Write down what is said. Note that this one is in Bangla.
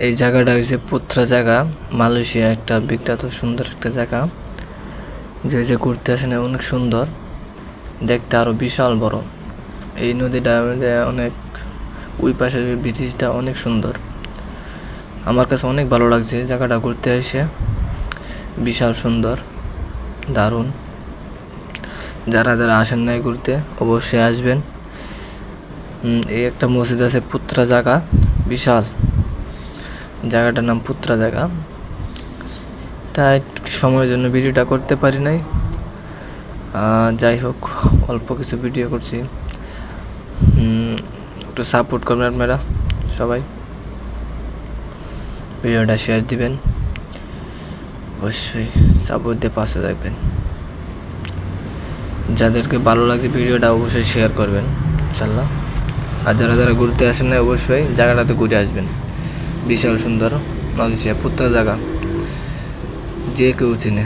এই জায়গাটা হচ্ছে পুত্রা জায়গা, মালয়েশিয়া একটা বিখ্যাত সুন্দর একটা জায়গা। যে ঘুরতে আসেন অনেক সুন্দর, দেখতে আরো বিশাল বড়। এই নদীটা অনেক, ওই পাশে ব্রিটিশটা অনেক সুন্দর। আমার কাছে অনেক ভালো লাগছে জায়গাটা ঘুরতে এসে, বিশাল সুন্দর, দারুণ। যারা যারা আসেন নাই ঘুরতে অবশ্যই আসবেন। এই একটা মসজিদ আছে পুত্রা জায়গা, বিশাল। জায়গাটার নাম পুত্রা জায়গা। তাই একটু সময়ের জন্য ভিডিওটা করতে পারি নাই, যাই হোক অল্প কিছু ভিডিও করছি। একটু সাপোর্ট করবেন আপনারা সবাই, ভিডিওটা শেয়ার দিবেন, অবশ্যই সাপোর্ট দিয়ে পাশে থাকবেন। যাদেরকে ভালো লাগছে ভিডিওটা অবশ্যই শেয়ার করবেন ইনশাল্লাহ। আর যারা যারা ঘুরতে আসেন না অবশ্যই জায়গাটাতে ঘুরে আসবেন, বিশাল সুন্দর মালয়েশিয়া পুত্রা জায়গা, যে কেউ চিনে।